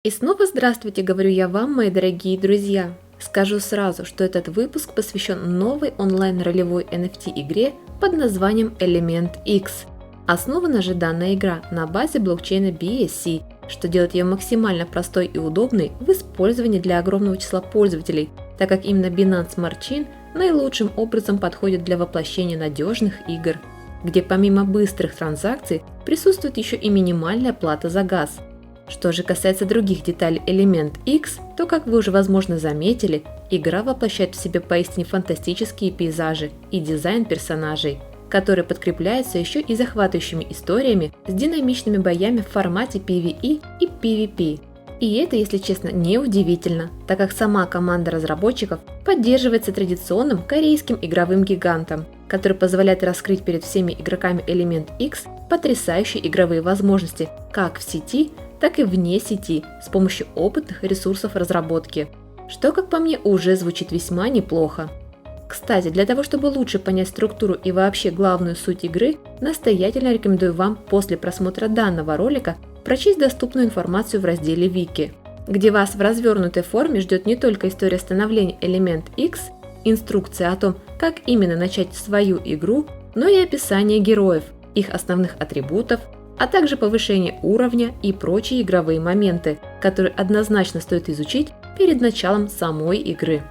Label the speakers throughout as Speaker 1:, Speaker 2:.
Speaker 1: И снова здравствуйте, говорю я вам, мои дорогие друзья. Скажу сразу, что этот выпуск посвящен новой онлайн-ролевой NFT-игре под названием Element X. Основана же данная игра на базе блокчейна BSC, что делает ее максимально простой и удобной в использовании для огромного числа пользователей, так как именно Binance Smart Chain наилучшим образом подходит для воплощения надежных игр, где помимо быстрых транзакций присутствует еще и минимальная плата за газ. Что же касается других деталей Element X, то, как вы уже возможно заметили, игра воплощает в себе поистине фантастические пейзажи и дизайн персонажей, которые подкрепляются еще и захватывающими историями с динамичными боями в формате PvE и PvP. И это, если честно, не удивительно, так как сама команда разработчиков поддерживается традиционным корейским игровым гигантом, который позволяет раскрыть перед всеми игроками Element X потрясающие игровые возможности как в сети, так и вне сети с помощью опытных ресурсов разработки, что, как по мне, уже звучит весьма неплохо. Кстати, для того, чтобы лучше понять структуру и вообще главную суть игры, настоятельно рекомендую вам после просмотра данного ролика прочесть доступную информацию в разделе Вики, где вас в развернутой форме ждет не только история становления Element X, инструкция о том, как именно начать свою игру, но и описание героев, их основных атрибутов, а также повышение уровня и прочие игровые моменты, которые однозначно стоит изучить перед началом самой игры,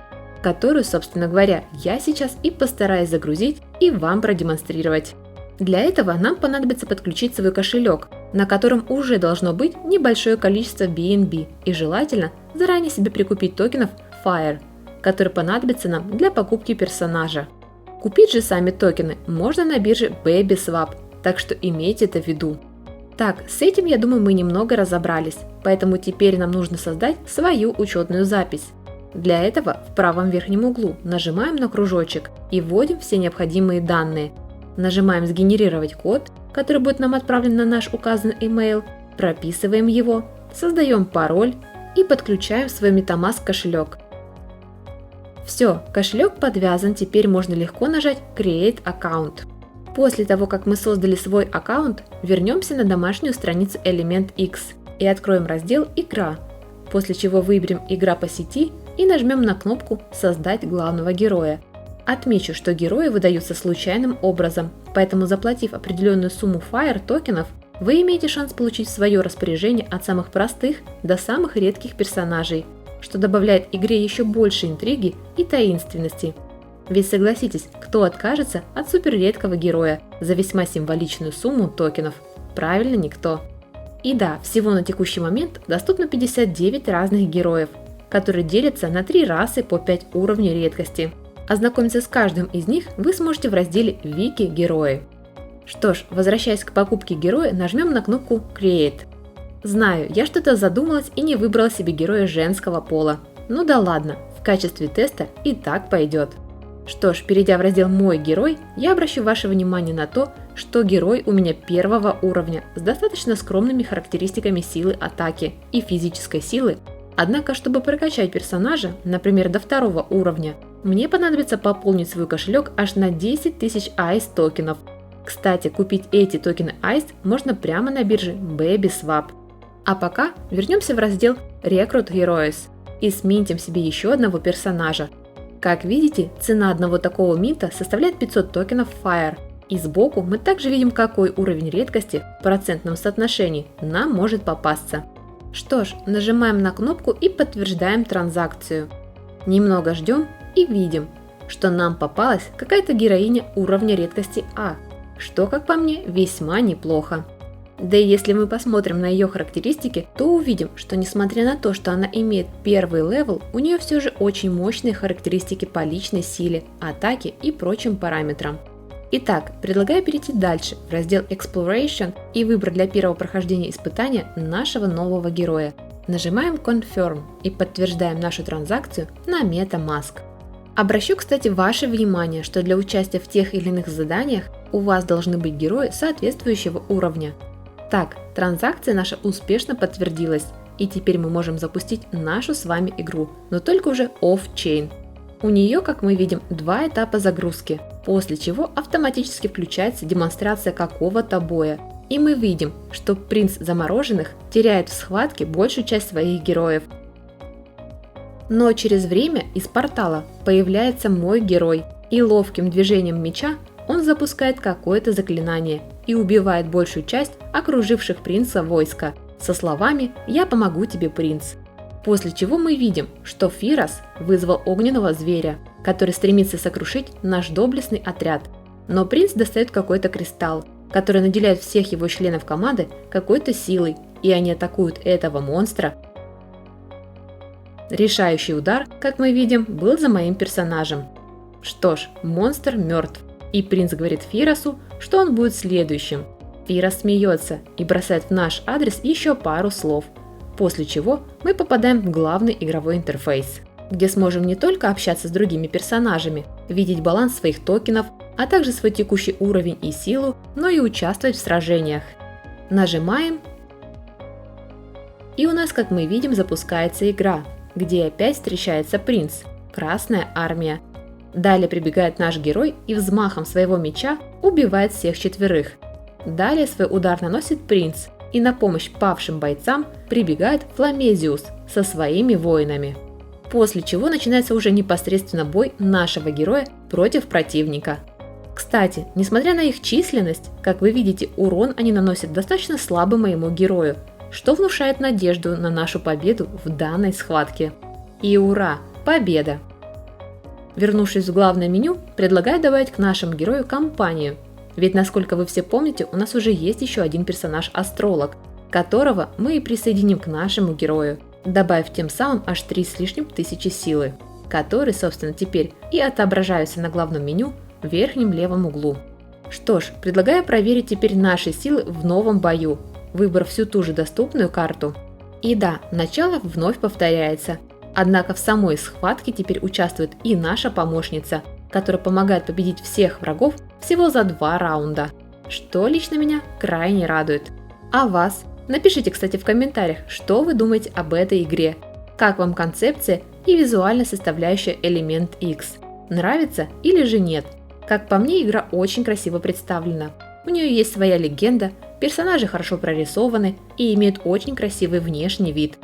Speaker 1: которую, собственно говоря, я сейчас и постараюсь загрузить и вам продемонстрировать. Для этого нам понадобится подключить свой кошелек, на котором уже должно быть небольшое количество BNB, и желательно заранее себе прикупить токенов FIRE, которые понадобятся нам для покупки персонажа. Купить же сами токены можно на бирже BabySwap, так что имейте это в виду. Так, с этим, я думаю, мы немного разобрались, поэтому теперь нам нужно создать свою учетную запись. Для этого в правом верхнем углу нажимаем на кружочек и вводим все необходимые данные. Нажимаем «Сгенерировать код», который будет нам отправлен на наш указанный email, прописываем его, создаем пароль и подключаем свой MetaMask кошелек. Все, кошелек подвязан, теперь можно легко нажать «Create Account». После того, как мы создали свой аккаунт, вернемся на домашнюю страницу Element X и откроем раздел «Игра», после чего выберем «Игра по сети» и нажмем на кнопку «Создать главного героя». Отмечу, что герои выдаются случайным образом, поэтому заплатив определенную сумму FIRE токенов, вы имеете шанс получить в свое распоряжение от самых простых до самых редких персонажей, что добавляет игре еще больше интриги и таинственности. Ведь согласитесь, кто откажется от суперредкого героя за весьма символичную сумму токенов? Правильно, никто. И да, всего на текущий момент доступно 59 разных героев, которые делятся на 3 расы по 5 уровней редкости. Ознакомиться с каждым из них вы сможете в разделе «Вики герои». Что ж, возвращаясь к покупке героя, нажмем на кнопку «Create». Знаю, я что-то задумалась и не выбрала себе героя женского пола. Ну да ладно, в качестве теста и так пойдет. Что ж, перейдя в раздел «Мой герой», я обращу ваше внимание на то, что герой у меня 1 уровня с достаточно скромными характеристиками силы атаки и физической силы. Однако, чтобы прокачать персонажа, например, до 2 уровня, мне понадобится пополнить свой кошелек аж на 10 тысяч ICE токенов. Кстати, купить эти токены ICE можно прямо на бирже BabySwap. А пока вернемся в раздел Recruit Heroes и сминтим себе еще одного персонажа. Как видите, цена одного такого минта составляет 500 токенов FIRE, и сбоку мы также видим, какой уровень редкости в процентном соотношении нам может попасться. Что ж, нажимаем на кнопку и подтверждаем транзакцию. Немного ждем и видим, что нам попалась какая-то героиня уровня редкости А, что, как по мне, весьма неплохо. Да и если мы посмотрим на ее характеристики, то увидим, что несмотря на то, что она имеет 1 левел, у нее все же очень мощные характеристики по личной силе, атаке и прочим параметрам. Итак, предлагаю перейти дальше в раздел Exploration и выбрать для первого прохождения испытания нашего нового героя. Нажимаем Confirm и подтверждаем нашу транзакцию на MetaMask. Обращу, кстати, ваше внимание, что для участия в тех или иных заданиях у вас должны быть герои соответствующего уровня. Так, транзакция наша успешно подтвердилась, и теперь мы можем запустить нашу с вами игру, но только уже off-chain. У нее, как мы видим, 2 этапа загрузки, после чего автоматически включается демонстрация какого-то боя, и мы видим, что принц замороженных теряет в схватке большую часть своих героев. Но через время из портала появляется мой герой, и ловким движением меча он запускает какое-то заклинание и убивает большую часть окруживших принца войска со словами «Я помогу тебе, принц». После чего мы видим, что Фирос вызвал огненного зверя, который стремится сокрушить наш доблестный отряд. Но принц достает какой-то кристалл, который наделяет всех его членов команды какой-то силой, и они атакуют этого монстра. Решающий удар, как мы видим, был за моим персонажем. Что ж, монстр мертв, и принц говорит Фиросу, что он будет следующим. Фирос смеется и бросает в наш адрес еще пару слов, после чего мы попадаем в главный игровой интерфейс, где сможем не только общаться с другими персонажами, видеть баланс своих токенов, а также свой текущий уровень и силу, но и участвовать в сражениях. Нажимаем, и у нас, как мы видим, запускается игра, где опять встречается принц, Красная Армия. Далее прибегает наш герой и взмахом своего меча убивает всех четверых. Далее свой удар наносит принц, и на помощь павшим бойцам прибегает Фламезиус со своими воинами. После чего начинается уже непосредственно бой нашего героя против противника. Кстати, несмотря на их численность, как вы видите, урон они наносят достаточно слабо моему герою, что внушает надежду на нашу победу в данной схватке. И ура! Победа! Вернувшись в главное меню, предлагаю добавить к нашему герою компанию. Ведь, насколько вы все помните, у нас уже есть еще один персонаж-астролог, которого мы и присоединим к нашему герою, добавив тем самым аж 3 с лишним тысячи силы, которые, собственно, теперь и отображаются на главном меню в верхнем левом углу. Что ж, предлагаю проверить теперь наши силы в новом бою, выбрав всю ту же доступную карту. И да, начало вновь повторяется, однако в самой схватке теперь участвует и наша помощница, которая помогает победить всех врагов всего за 2 раунда, что лично меня крайне радует. А вас? Напишите, кстати, в комментариях, что вы думаете об этой игре, как вам концепция и визуальная составляющая Element X, нравится или же нет. Как по мне, игра очень красиво представлена, у нее есть своя легенда, персонажи хорошо прорисованы и имеют очень красивый внешний вид.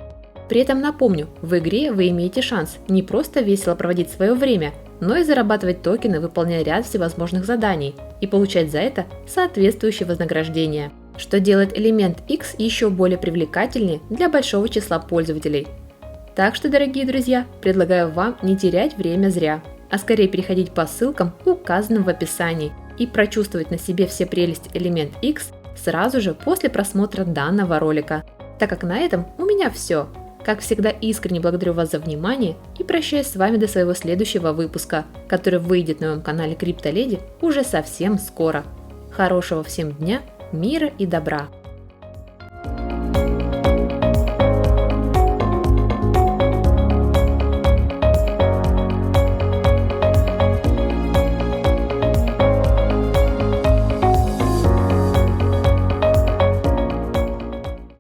Speaker 1: При этом напомню, в игре вы имеете шанс не просто весело проводить свое время, но и зарабатывать токены, выполняя ряд всевозможных заданий и получать за это соответствующее вознаграждение, что делает Element X еще более привлекательнее для большого числа пользователей. Так что, дорогие друзья, предлагаю вам не терять время зря, а скорее переходить по ссылкам, указанным в описании, и прочувствовать на себе все прелести Element X сразу же после просмотра данного ролика. Так как на этом у меня все. Как всегда, искренне благодарю вас за внимание и прощаюсь с вами до своего следующего выпуска, который выйдет на моем канале CryptoLady уже совсем скоро. Хорошего всем дня, мира и добра!